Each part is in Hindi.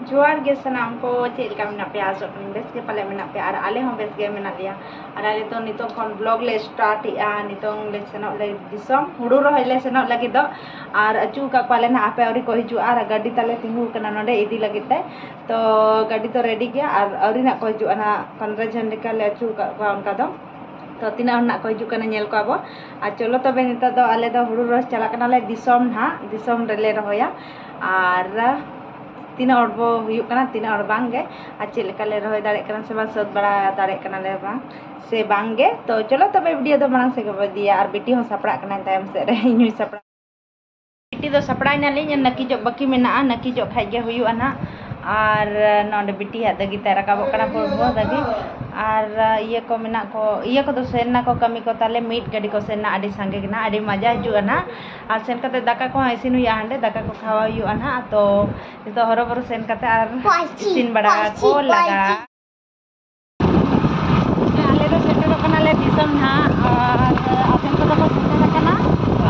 जोहार गे सनाम को चेलका मेना पे आसो बेस के पाले मेना पे आले हों बेस गे मेना लिया आले तो नितो खन ब्लॉग ले स्टार्ट इया नितो ले सेनो ले दिसम हुडू रह ले सेनो लगी दो आर अचू का पाले ना आपे औरी को हिजु आर गाड़ी ताले तिंगु कना नडे इदी लगिते तो गाड़ी तो रेडी गया आर औरी ना को हिजु ना 15 जन लेका ले अचू का उनका दो तो तीना ना को हिजु कना नेल को आबो आ चलो तबे नितो दो आले दो हुडू रस चला कना ले दिसम ना दिसम रेले रहोया आर तीना अड़बो तीना अड़ बांगे और चेक ले रही दाड़ा से बांग सद बड़ा दाड़ा ले बांग से बांगे तो चलो तब वीडियो तो मांग से दिया और बेटी सापड़ा तम से इन सापड़ा बेटी तो सापड़ा नकी जो बाकी में नकी जो खाजे ना और नोडे बेटी दगी ते रकाबो पड़बो दगी और ये को मेना को ये को सेना को कमी को ताले मीट गाड़ी को सेना आड़ी सांगे ना आड़ी मजा हजुना और सेन कते दाका को इसिन हुआ हांडे दाका को खावा हुआ ना तो नितो हरोबरो सेन कते और इसिन बड़ा को लगा आले तो सेटरो कना ले दिसम ना और आसेन को तो सेटरो कना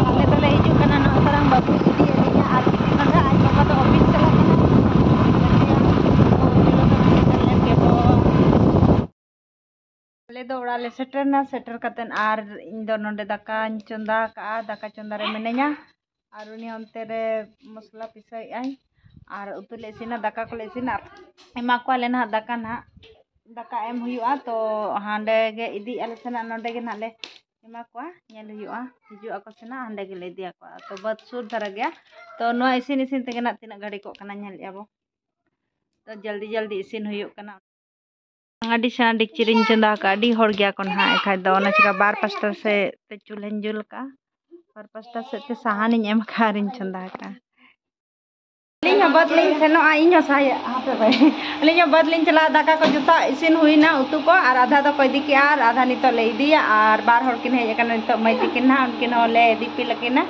आले तो ले हिजु कना ना तरंग बाबू इदी एलिया और बेटी नडा आज बाबा तो ऑफिस चला ले दो ओड़ा ले सेटरना सेटर कतन आर इन दो नोंडे दाका चंदा का दाका चंदा रे मिनेኛ और उनी अंते रे मसला पिसाई आई और उतु ले सिना दाका को ले सिना एमा को ले ना दाका ना दाका एम हुआ तो हांडे गे इदी आले सेना नोंडे गे नाले एमा को नेल हुआ हिजु ako सेना हांडे गे ले दिया को तो बद सुर धरा गया तो नो इसिन इसिन तेगे ना तिना गाड़ी को कना नेल याबो तो जल्दी जल्दी इसिन हुई कना आड़ी सेना डिक्चिरिन चंदा का आड़ी हर गया को ना एखाय दो ना चिका बार पास्ता से ते चूल्हन जुल का बार पास्ता से ते सहानिन एम खारिन चंदा का लिंग बदलिंग सेनो इन साय हापे भाई लिंग बदलिंग चला दाका को जुता इसिन हुईना उतु को और आधा तो कोई दिके और आधा नितो ले दिया और बार हर किन हे कना नितो मै तिकिन ना उनकिन होले दीपी लकिना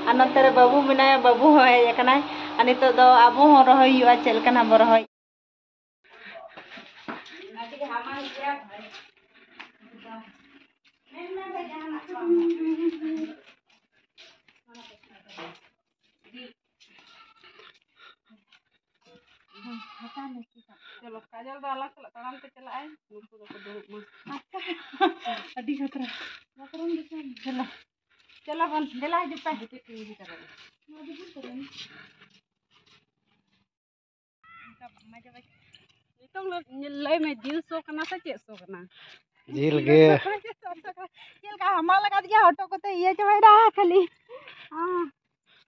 और नतरे बाबू मिना बाबू हे कना और नितो दो आबो हो रहो हुआ चेल कना बो रहो चलो काजल दो अलग तड़ाम पे चला है नुकु दो को दुरुब मा अड्डी खतरा बकरम दिसन चलो चलो बन देला जुपा दिके टीवी करा नो दिबु करन का मजा बा नितों लय में दिल सो कना से चे सो कना जिल गे जिल का हमार लगा दिया ऑटो को तो ये चवेड़ा खाली हां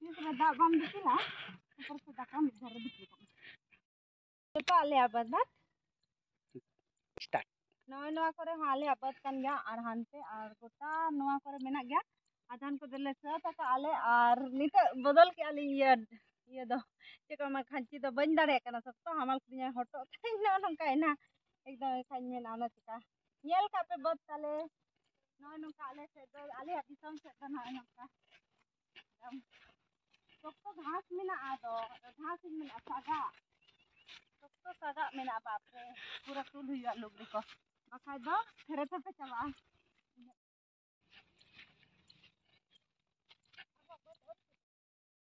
ये दा बम दिला ऊपर से दाका में धर दी तो आले आबाद ना स्टार्ट नवा नवा करे हाले आबाद कान गया और हानते और गोटा नवा करे मेना गया आधान को दिले सत आले और नित बदल के आली ये दो चेको मा खांची तो बन दाड़े कना सब तो हमाल कुnya हटो ना नंका ना एकदम खान में ना चिका नेल का पे बद ताले नवा नंका आले से दो आले दिसम से तो ना नंका तो घास में ना आ दो घास में ना सागा तो सागा में ना बाप रे पूरा तुल हुआ लोग देखो बाकाय दो फेरे पे चला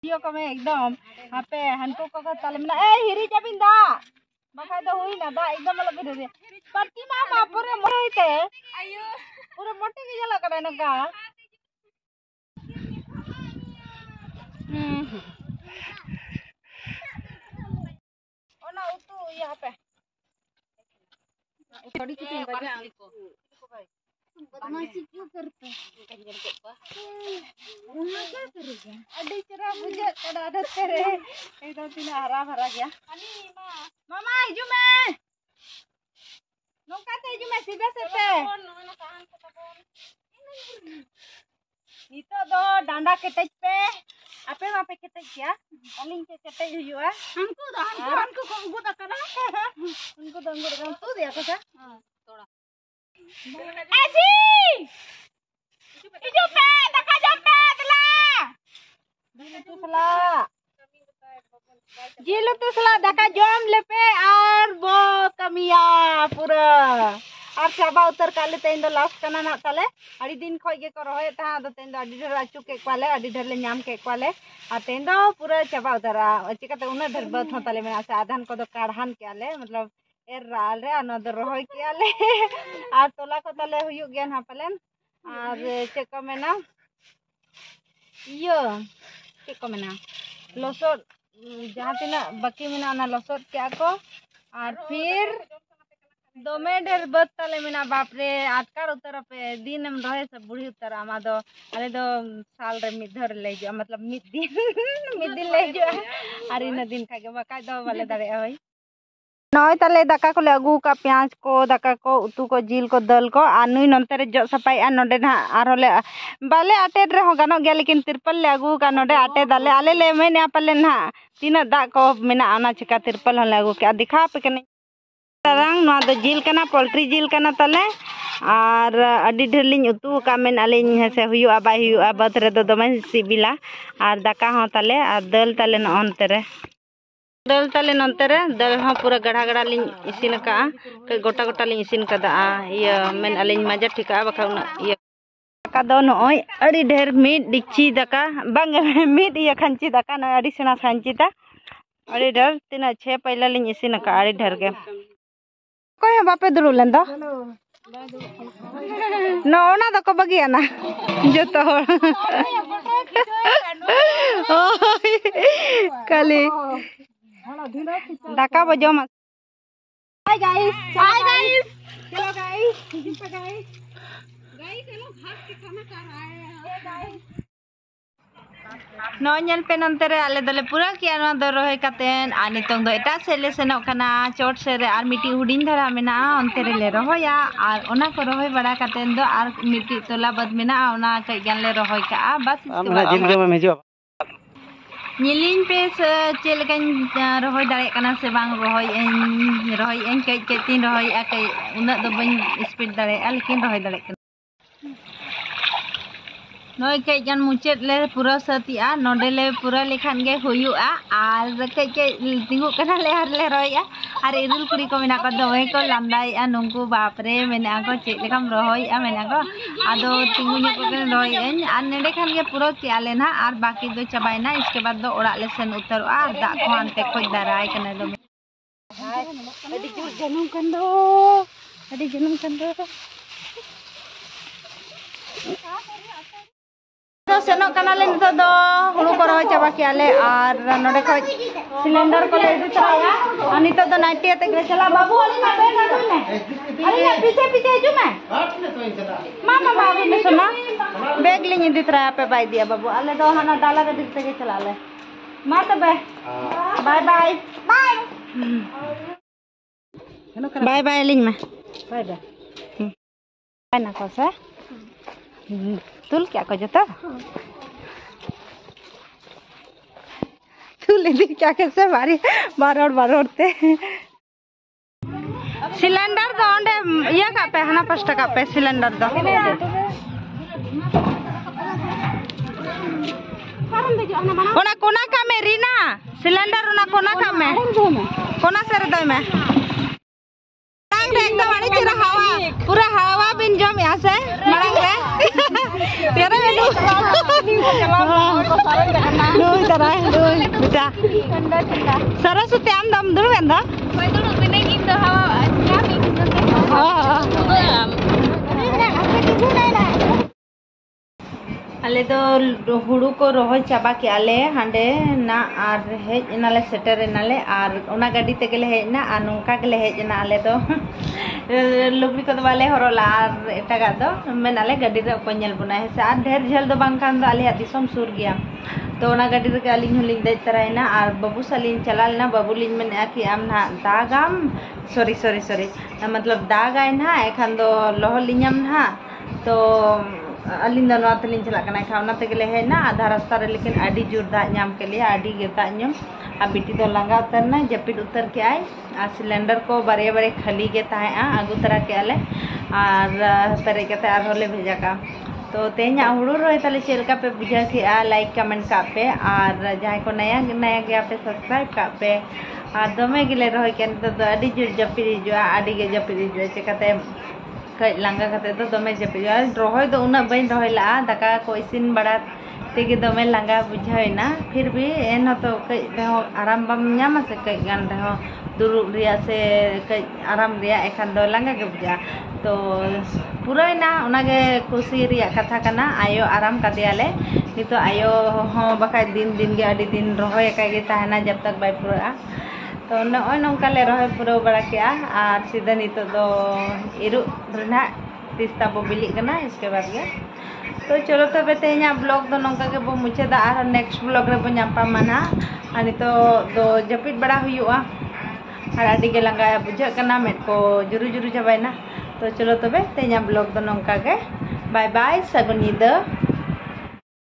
वीडियो को में एकदम हापे हनको को ताले में ए हिरी जबिंदा बाकाय दो हुई ना दा एकदम लगे दे प्रतिमा मा पूरे मोटे आयो पूरे मोटे के जला करे नका ओना उतु यहाँ पे थोड़ी कितनी बजा को भाई बदमाशी क्यों करते कंजर को पा क्या करेगा अड्डी चरा बुझे तड़ा डरते रे एकदम तीन हरा भरा गया अली मामा हिजु में नोका ते हिजु में सीधे से नितो दो डांडा केटेज पे आपे वहां पे केटेज क्या अलिंग के केटेज हुआ हमको को उनको तो करा उनको तो अंगूर तू दिया को सा हां थोड़ा ऐसी इजो पे दका जो पे तला जिलु तुसला दका जोम ले पे और वो कमिया पूरा और चाबा उतर काले तेन दो लास्ट कना ना ताले अड़ी दिन खोय के को रहे था तो तेन दो अड़ी ढेर आचू के क्वाले अड़ी ढेर ले नाम के क्वाले और तेन दो पूरा चाबा उतरा चिकाते उना ढेर बत हो ताले मेना से आधान को दो काढ़ान के आले मतलब एर राल रे अन दो रोय के आले और तोला को ताले हुयु गया ना पलेन और चेक को मेना यो चेक को मेना लसोड जहाँ तीना बाकी मेना ना लसोड क्या को और फिर दोमे ढेर बत ताले मेना बाप रे आटकार उतर पे दिन हम रहे सब बुढ़ी उतर आमा दो अले दो साल रे मिद धर ले जो मतलब मिद दिन ले जो और इन दिन खाके बका दो वाले दाड़े होई नय ताले दाका को ले अगू का प्याज को दाका को उतु को जिल को दल को आ नुई नंते रे जो सफाई आ नोडे ना आरो ले बाले आटे रे हो गानो गया लेकिन तिरपल ले अगू का नोडे आटे दाले आले ले मेने आपले ना तीना दा को मेना आना चिका तिरपल हले अगू के दिखा पे के तरंग नवा दो जिल कना पोल्ट्री जिल कना ताले और अडी ढेर लिन उतु का मेन आलिन हेसे हुयुआ बाय हुयुआ बत रे दो दमे सिबिला और दाका हो ताले और दल ताले न अंते रे दल ताले नंते रे दल हो पूरा गढ़ा गढ़ा लिन इसिन का के गोटा गोटा लिन इसिन कदा ये मेन आलिन मजा ठिका बका उना ये दाका दो नय अडी ढेर मिट डिक्ची दाका बांग मिट ये खंची दाका न अडी सेना खंची ता अडी ढेर तीना छे पहला लिन इसिन का अडी ढेर के कोई बापे दुरु लेंदो नो ना दो को बगियाना जो तो कली दाका बजो मत हाय गाइस चलो गाइस चलो घाट के खाना खा रहा है गाइस नोñel पे नंतर आले दले पूरा किया ना दो रोहे कातेन आ नितोंग दो एटा सेले सेनो कना चोट से रे आर मिटी हुडिन धरा मेना onte रे ले रोया आर ओना को रोहे बड़ा कातेन दो आर मिटी तोला बद मेना ओना कई गान ले रोहोय का बस हमरा जिल के में हिजो ᱧᱮᱞᱤᱧ ᱯᱮ ᱪᱮᱫ ᱞᱮᱠᱟᱧ ᱨᱚᱦᱚᱭ ᱫᱟᱲᱮᱭᱟᱜ ᱠᱟᱱᱟ ᱥᱮ ᱵᱟᱝ ᱨᱚᱦᱚᱭᱮᱜᱼᱟᱹᱧ ᱠᱟᱹᱡ ᱠᱟᱹᱡ ᱛᱤᱧ ᱨᱚᱦᱚᱭᱮᱜᱼᱟ ᱠᱟᱹᱡ ᱩᱱᱟᱹᱜ ᱫᱚ ᱵᱟᱹᱧ ᱥᱯᱤᱰ ᱫᱟᱲᱮᱭᱟᱜᱼᱟ ᱞᱮᱠᱤन ᱨᱚᱦᱚᱭ ᱫᱟᱲᱮᱭᱟᱜ ᱠᱟᱱᱟ नय कई गान मुचाद ले पूरा सतिया नोडे ले पूरा लेखान गे हुयुआ आर कई कई तिंगु कना ले आर ले रोया आर इरुल कुड़ी को मेना को दमे को लांदाया नुंकु बाप रे मेना को चेक लेखाम रोया मेना को आदो तिंगु नु को रोयन आर नेडे खान गे पूरा किया लेना आर बाकी दो चबायना इसके बाद दो ओड़ा ले सेन उतरवा आर दा को अंते खोज दाराय कना दो अडी जुर जनुम कंदो तो सेनो कनाले नितो दो हुड़ू को रोय चाबा कियाले और नोडे को सिलेंडर को ले इदु तराया और नितो दो नाइटी ते के चला बाबू अली ना बैग आदु में अली ना पीछे पीछे हिजू में मामा बाबू ने सुना बैग ले इदु तराया पे बाय दिया बाबू अले दो हना डाला के दिते के चला ले मा तबे बाय बाय बाय बाय लिंग में बाय बाय ना को से तुल क्या को जता तुल ले क्या कैसे बारोड़ते सिलेंडर दो ओंडे ये का पे हना 5 टका पे सिलेंडर दो ओना कोना का में रीना सिलेंडर ओना कोना का में कोना से रे दो में टांग रे एकदम अड़ी चिरा हवा पूरा हवा बिन जम यहां से मड़ंग रे तेरे में दुई तरह दुई बेटा सरस्वती आम दम दुड़ वेंदा कोई दुड़ बिने गिन दो हवा आले दो हुड़ू को रोहय चाबा के आले हांडे ना आर हेज नाले सेटर नाले आर ओना गाड़ी ते गेले हेज ना आ नोंका गेले हेज ना आले दो लुगड़ी को वाले हरोला आर एटागा दो मेनाले गाड़ी रे को नेल बुना है से आर ढेर झेल दो बांखान दो आले दिसम सुर गया तो ओना गाड़ी रे आलिन होलिन दे तरायना आर बाबू सालिन चलालना बाबू लिन मेना कि आम ना दागाम सॉरी मतलब दागाय ना एखान दो लहलिनम ना तो अलिन दो नवातलिन चला कना खावना ते गेले है ना आधा रास्ता रे लेकिन आडी जोर दा नाम के लिए आडी गेता ñम आ बिटी दो लंगा उतरना जपिट उतर के आए आ सिलेंडर को बारे बारे खाली के ताए आगु तरह के आले आर पेरे के आर होले भेजा का तो तेना हुड़ू रोय ताले चेलका पे बुझा के लाइक कमेंट का पे और जहां को नया गया पे सब्सक्राइब का पे और दमे गिले रोय के तो आडी जोर जपिट जो आडी गे जपिट जो चेकाते कई लांगा कते तो दमे जपिया रोहय दो उना बइन रोहय ला दाका को इसिन बड़ा तेगे दमे लांगा बुझाइना फिर भी एन तो कई रहो आराम बम न्यामा से कई गान रहो दुरुब रिया से कई आराम रिया एखान दो लांगा के बुझा तो पूरा ना उनागे खुशी रिया कथा कना आयो आराम कदियाले नितो आयो हो बका दिन दिन के आदि दिन रोहय कागे ताहना जब तक बाय पूरा तो नय नंका ले रोहय पूरा बड़ा किया और सीधा नितो दो इरु रना तिस्ता बो बिली कना इसके बाद के तो चलो तबे तेना ब्लॉग दो नंका के बो मुचे दा और नेक्स्ट ब्लॉग रे बो ᱧᱟᱯᱟ माना और नितो दो जपित बड़ा हुआ और आदि के लंगा बुझा कना मेट को जुरु जुरु चाबायना तो चलो तबे तेना ब्लॉग दो नंका के बाय बाय सगुन ᱧᱤᱫᱟᱹ